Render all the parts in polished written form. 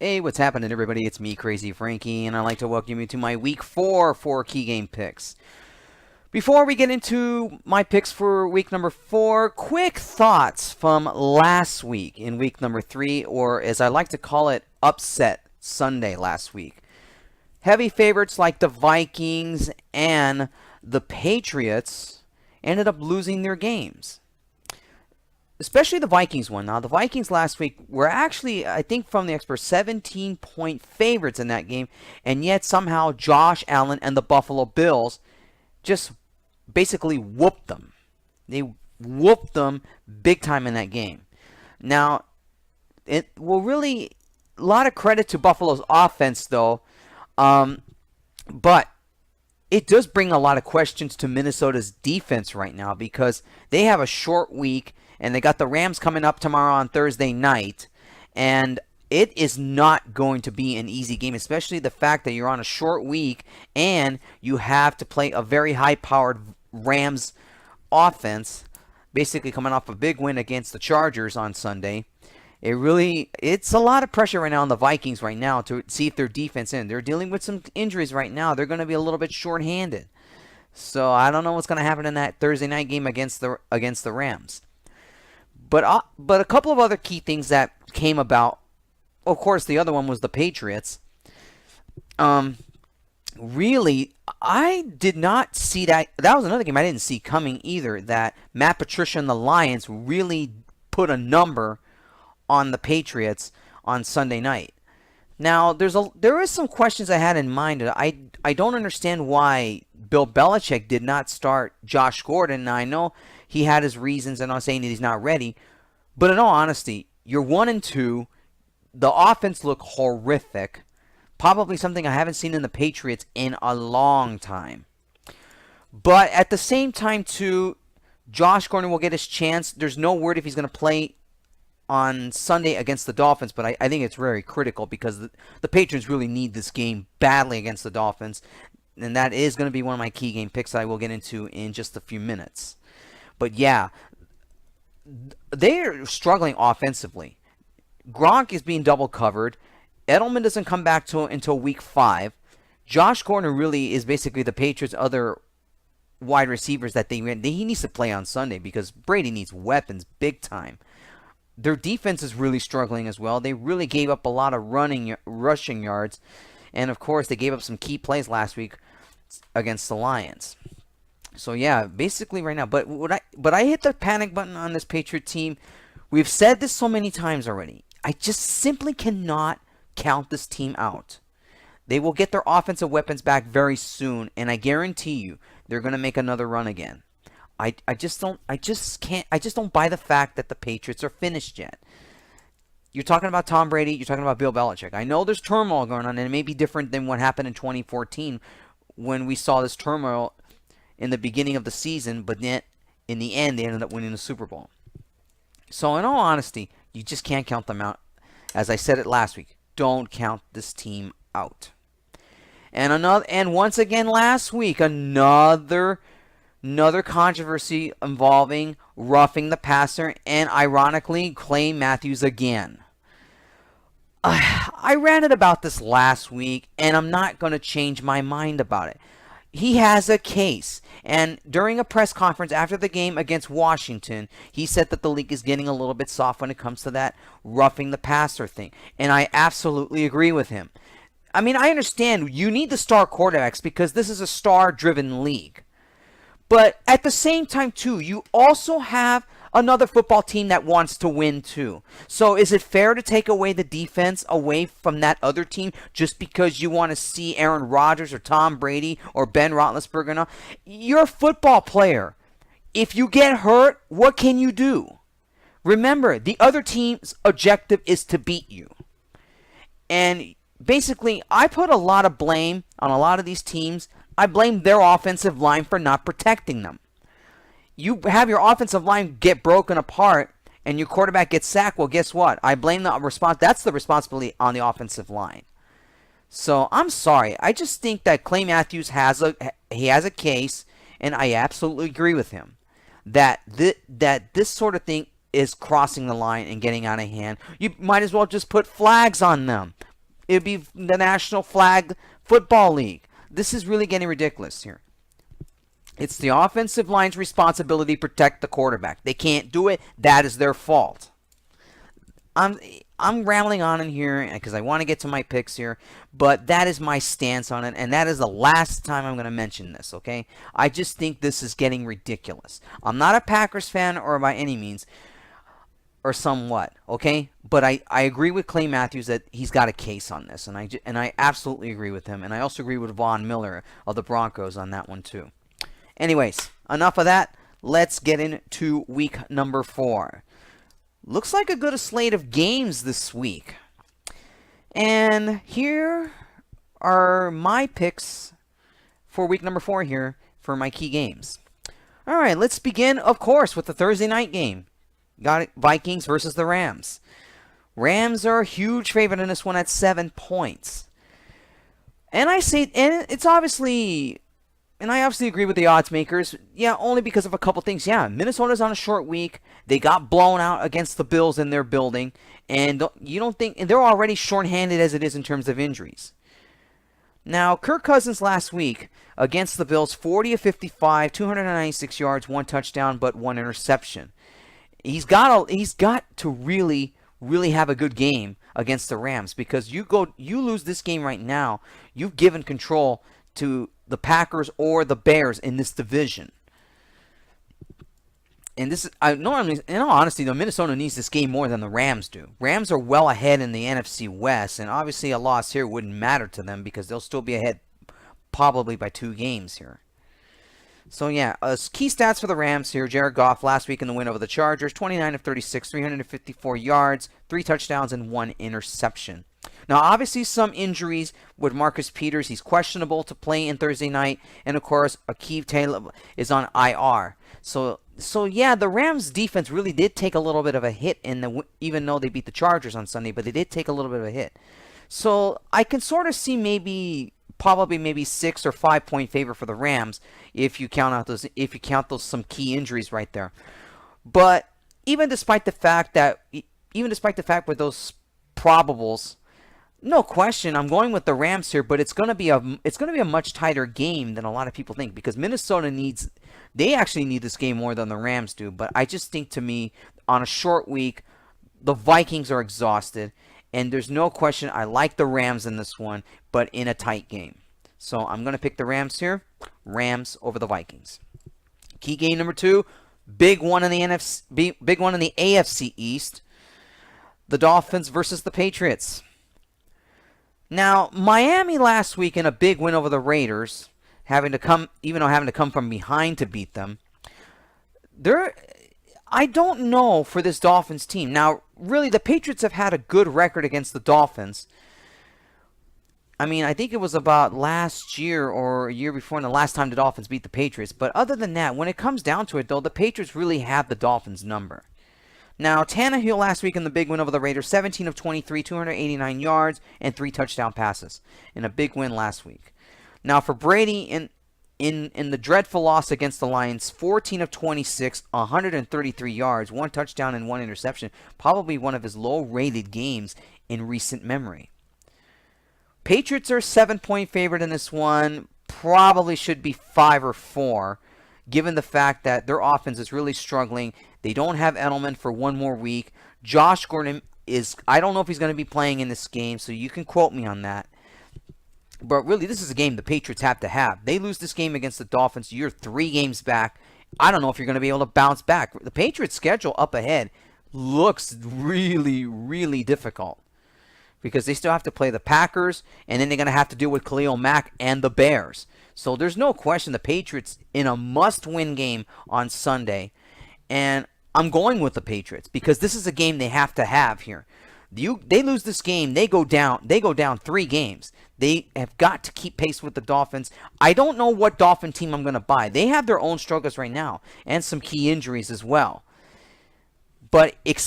Hey, what's happening, everybody? It's me, Crazyfrankie, and I'd like to welcome you to my Week 4 key game picks. Before we get into my picks for week number 4, quick thoughts from last week in week number 3, or as I like to call it, Upset Sunday last week. Heavy favorites like the Vikings and the Patriots ended up losing their games. Especially the Vikings one. Now, the Vikings last week were actually, I think from the experts, 17-point favorites in that game, and yet somehow Josh Allen and the Buffalo Bills just basically whooped them. They whooped them big time in that game. Now, it will really, a lot of credit to Buffalo's offense, though, but it does bring a lot of questions to Minnesota's defense right now because they have a short week. And they got the Rams coming up tomorrow on Thursday night. And it is not going to be an easy game, especially the fact that you're on a short week and you have to play a very high-powered Rams offense, basically coming off a big win against the Chargers on Sunday. It's a lot of pressure right now on the Vikings right now to see if their defense in. They're dealing with some injuries right now. They're going to be a little bit short-handed. So I don't know what's going to happen in that Thursday night game against the Rams. But a couple of other key things that came about, of course, the other one was the Patriots. Really, I did not see that. That was another game I didn't see coming either, that Matt Patricia and the Lions really put a number on the Patriots on Sunday night. Now, there is some questions I had in mind. I don't understand why Bill Belichick did not start Josh Gordon. Now, I know he had his reasons. I'm not saying that he's not ready. But in all honesty, you're 1-2. The offense looked horrific. Probably something I haven't seen in the Patriots in a long time. But at the same time, too, Josh Gordon will get his chance. There's no word if he's going to play on Sunday against the Dolphins, but I think it's very critical because the Patriots really need this game badly against the Dolphins. And that is going to be one of my key game picks that I will get into in just a few minutes. But yeah, they're struggling offensively. Gronk is being double covered. Edelman doesn't come back until week 5. Josh Gordon really is basically the Patriots' other wide receivers that he needs to play on Sunday because Brady needs weapons big time. Their defense is really struggling as well. They really gave up a lot of rushing yards. And, of course, they gave up some key plays last week against the Lions. So, yeah, basically right now. But I hit the panic button on this Patriot team. We've said this so many times already. I just simply cannot count this team out. They will get their offensive weapons back very soon. And I guarantee you they're going to make another run again. I just don't buy the fact that the Patriots are finished yet. You're talking about Tom Brady, you're talking about Bill Belichick. I know there's turmoil going on, and it may be different than what happened in 2014 when we saw this turmoil in the beginning of the season, but then in the end, they ended up winning the Super Bowl. So in all honesty, you just can't count them out. As I said it last week, don't count this team out. And once again last week, another controversy involving roughing the passer and, ironically, Clay Matthews again. I ranted about this last week, and I'm not going to change my mind about it. He has a case, and during a press conference after the game against Washington, he said that the league is getting a little bit soft when it comes to that roughing the passer thing, and I absolutely agree with him. I mean, I understand you need the star quarterbacks because this is a star-driven league. But at the same time, too, you also have another football team that wants to win, too. So is it fair to take away the defense away from that other team just because you want to see Aaron Rodgers or Tom Brady or Ben Roethlisberger? No? You're a football player. If you get hurt, what can you do? Remember, the other team's objective is to beat you. And basically, I put a lot of blame on a lot of these teams. I blame their offensive line for not protecting them. You have your offensive line get broken apart and your quarterback gets sacked. Well, guess what? I blame the response. That's the responsibility on the offensive line. So I'm sorry. I just think that Clay Matthews has a case, and I absolutely agree with him that this sort of thing is crossing the line and getting out of hand. You might as well just put flags on them. It'd be the National Flag Football League. This is really getting ridiculous here. It's the offensive line's responsibility to protect the quarterback. They can't do it. That is their fault. I'm rambling on in here because I want to get to my picks here, but that is my stance on it, and that is the last time I'm going to mention this, okay? I just think this is getting ridiculous. I'm not a Packers fan or by any means, or somewhat, okay? But I agree with Clay Matthews that he's got a case on this, and I absolutely agree with him, and I also agree with Von Miller of the Broncos on that one too. Anyways, enough of that. Let's get into week number 4. Looks like a good slate of games this week. And here are my picks for week number 4 here for my key games. All right, let's begin, of course, with the Thursday night game. Got it, Vikings versus the Rams. Rams are a huge favorite in this one at 7 points. And I obviously agree with the odds makers. Yeah, only because of a couple things. Yeah, Minnesota's on a short week. They got blown out against the Bills in their building. And you don't think, and they're already shorthanded as it is in terms of injuries. Now, Kirk Cousins last week against the Bills, 40 of 55, 296 yards, 1 touchdown, but 1 interception. He's got to really have a good game against the Rams, because you lose this game right now, you've given control to the Packers or the Bears in this division. And this is, in all honesty, though, Minnesota needs this game more than the Rams do. Rams are well ahead in the NFC West, and obviously a loss here wouldn't matter to them because they'll still be ahead probably by 2 games here. So yeah, key stats for the Rams here. Jared Goff last week in the win over the Chargers, 29 of 36, 354 yards, 3 touchdowns, and 1 interception. Now, obviously, some injuries with Marcus Peters. He's questionable to play in Thursday night. And, of course, Akeem Taylor is on IR. So yeah, the Rams' defense really did take a little bit of a hit, even though they beat the Chargers on Sunday. But they did take a little bit of a hit. So I can sort of see probably 6 or 5 point favor for the Rams if you count those some key injuries right there. But even despite the fact with those probables, no question, I'm going with the Rams here, but it's going to be a much tighter game than a lot of people think, because Minnesota they actually need this game more than the Rams do. But I just think, to me, on a short week, the Vikings are exhausted, and there's no question I like the Rams in this one, but in a tight game. So I'm going to pick the Rams here. Rams over the Vikings. Key game number 2, big one in the AFC East. The Dolphins versus the Patriots. Now, Miami last week in a big win over the Raiders, having to come from behind to beat them. I don't know for this Dolphins team. Now, really, the Patriots have had a good record against the Dolphins. I mean, I think it was about last year or a year before, and the last time the Dolphins beat the Patriots. But other than that, when it comes down to it, though, the Patriots really have the Dolphins' number. Now, Tannehill last week in the big win over the Raiders, 17 of 23, 289 yards, and 3 touchdown passes in a big win last week. Now, for Brady in the dreadful loss against the Lions, 14 of 26, 133 yards, 1 touchdown, and 1 interception. Probably one of his low-rated games in recent memory. Patriots are a 7-point favorite in this one. Probably should be 5 or 4, given the fact that their offense is really struggling. They don't have Edelman for 1 more week. Josh Gordon I don't know if he's going to be playing in this game, so you can quote me on that. But really, this is a game the Patriots have to have. They lose this game against the Dolphins, you're 3 games back. I don't know if you're going to be able to bounce back. The Patriots' schedule up ahead looks really, really difficult, because they still have to play the Packers, and then they're going to have to deal with Khalil Mack and the Bears. So there's no question the Patriots in a must-win game on Sunday. And I'm going with the Patriots because this is a game they have to have here. They lose this game, they go down 3 games. They have got to keep pace with the Dolphins. I don't know what Dolphin team I'm going to buy. They have their own struggles right now and some key injuries as well. But it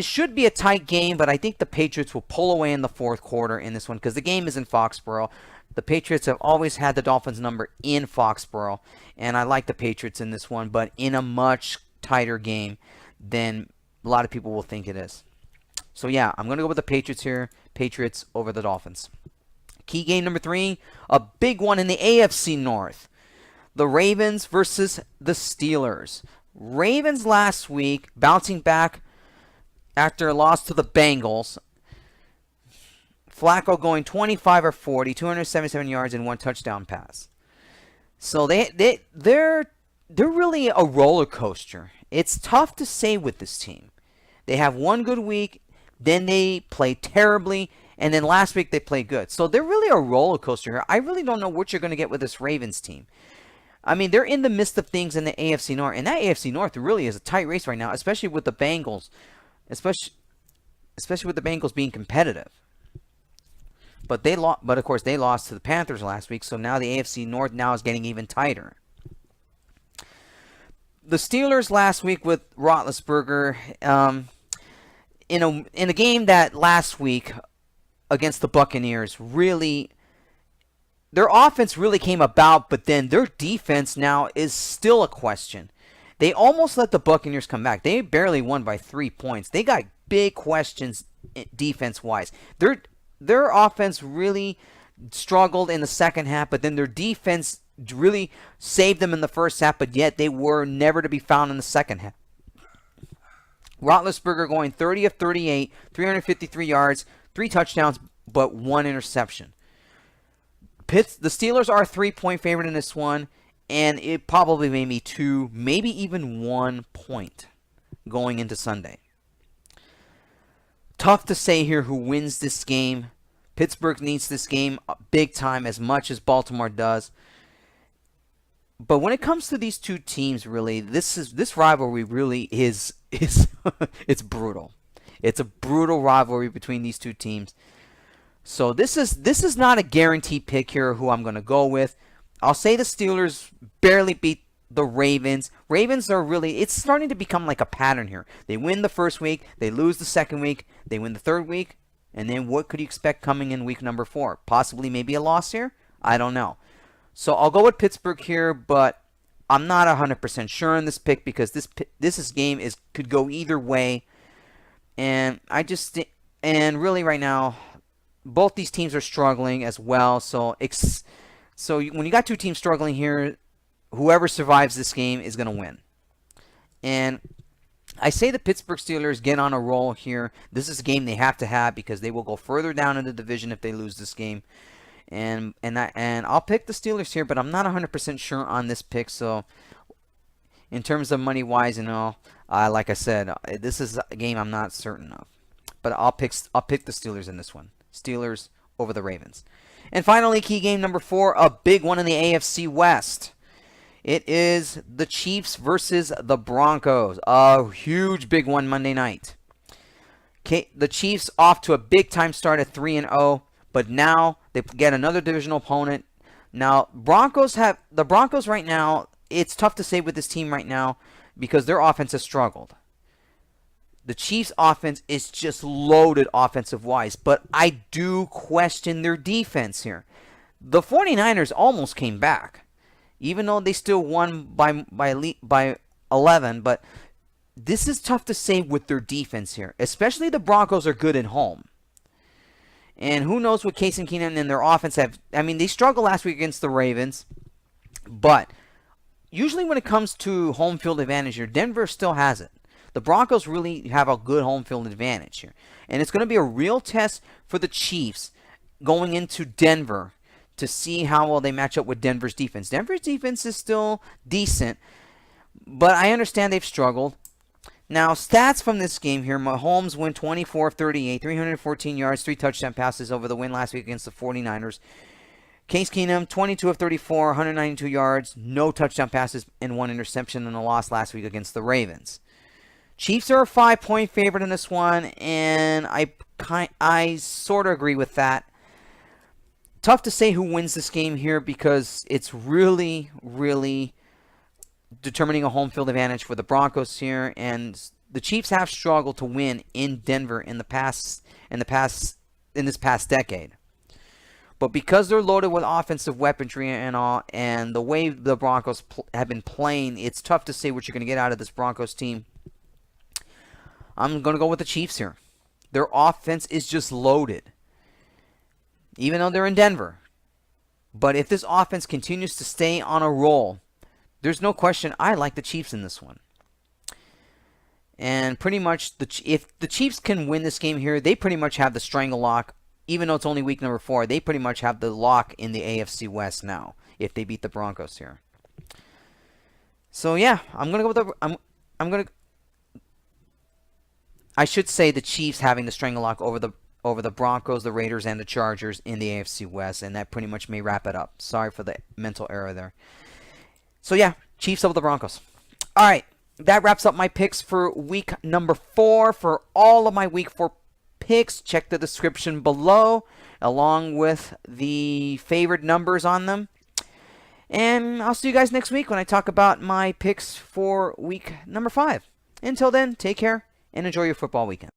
should be a tight game, but I think the Patriots will pull away in the 4th quarter in this one because the game is in Foxborough. The Patriots have always had the Dolphins' number in Foxborough, and I like the Patriots in this one, but in a much tighter game than a lot of people will think it is. So yeah, I'm going to go with the Patriots here. Patriots over the Dolphins. Key game number 3, a big one in the AFC North. The Ravens versus the Steelers. Ravens last week bouncing back after a loss to the Bengals. Flacco going 25 or 40, 277 yards and 1 touchdown pass. So they're really a roller coaster. It's tough to say with this team. They have one good week, then they play terribly, and then last week they play good. So they're really a roller coaster here. I really don't know what you're going to get with this Ravens team. I mean, they're in the midst of things in the AFC North, and that AFC North really is a tight race right now, especially with the Bengals, especially with the Bengals being competitive. But of course they lost to the Panthers last week, so now the AFC North now is getting even tighter. The Steelers last week with Roethlisberger, in a game that last week against the Buccaneers, really their offense really came about, but then their defense now is still a question. They almost let the Buccaneers come back. They barely won by 3 points. They got big questions defense-wise. Their offense really struggled in the second half, but then their defense really saved them in the first half, but yet they were never to be found in the second half. Roethlisberger going 30 of 38, 353 yards, 3 touchdowns, but 1 interception. The Steelers are a 3-point favorite in this one, and it probably may be 2, maybe even 1 point going into Sunday. Tough to say here who wins this game. Pittsburgh needs this game big time as much as Baltimore does. But when it comes to these two teams, really, this rivalry really is it's brutal. It's a brutal rivalry between these two teams. So this is not a guaranteed pick here who I'm going to go with. I'll say the Steelers barely beat the Ravens. Ravens are really, it's starting to become like a pattern here. They win the first week, they lose the second week, they win the third week, and then what could you expect coming in week number 4? Possibly maybe a loss here? I don't know. So I'll go with Pittsburgh here, but I'm not 100% sure on this pick because this game could go either way. And really right now, both these teams are struggling as well. So when you got two teams struggling here, whoever survives this game is going to win. And I say the Pittsburgh Steelers get on a roll here. This is a game they have to have because they will go further down in the division if they lose this game. And I'll pick the Steelers here, but I'm not 100% sure on this pick. So in terms of money wise and all, like I said, this is a game I'm not certain of. But I'll pick the Steelers in this one. Steelers over the Ravens. And finally, key game number 4, a big one in the AFC West. It is the Chiefs versus the Broncos. A huge big one Monday night. The Chiefs off to a big time start at 3-0, but now they get another divisional opponent. Now, the Broncos right now, it's tough to say with this team right now because their offense has struggled. The Chiefs' offense is just loaded offensive-wise, but I do question their defense here. The 49ers almost came back, even though they still won by 11, but this is tough to say with their defense here, especially the Broncos are good at home. And who knows what Case and Keenum and their offense have. I mean, they struggled last week against the Ravens, but usually when it comes to home field advantage here, Denver still has it. The Broncos really have a good home field advantage here. And it's going to be a real test for the Chiefs going into Denver to see how well they match up with Denver's defense. Denver's defense is still decent, but I understand they've struggled. Now, stats from this game here. Mahomes went 24 of 38, 314 yards, 3 touchdown passes over the win last week against the 49ers. Case Keenum, 22 of 34, 192 yards, no touchdown passes, and 1 interception in a loss last week against the Ravens. Chiefs are a 5-point favorite in this one, and I sort of agree with that. Tough to say who wins this game here because it's really, really determining a home field advantage for the Broncos here, and the Chiefs have struggled to win in Denver in this past decade. But because they're loaded with offensive weaponry and all, and the way the Broncos have been playing, it's tough to say what you're going to get out of this Broncos team. I'm going to go with the Chiefs here. Their offense is just loaded. even though they're in Denver. But if this offense continues to stay on a roll, there's no question I like the Chiefs in this one. And pretty much, if the Chiefs can win this game here, they pretty much have the strangle lock. Even though it's only week number 4, they pretty much have the lock in the AFC West now, if they beat the Broncos here. So yeah, I'm gonna go with the I should say the Chiefs having the strangle lock over the Broncos, the Raiders, and the Chargers in the AFC West, and that pretty much may wrap it up. Sorry for the mental error there. So yeah, Chiefs over the Broncos. All right, that wraps up my picks for week number 4. For all of my week 4 picks, check the description below, along with the favored numbers on them. And I'll see you guys next week when I talk about my picks for week number 5. Until then, take care and enjoy your football weekend.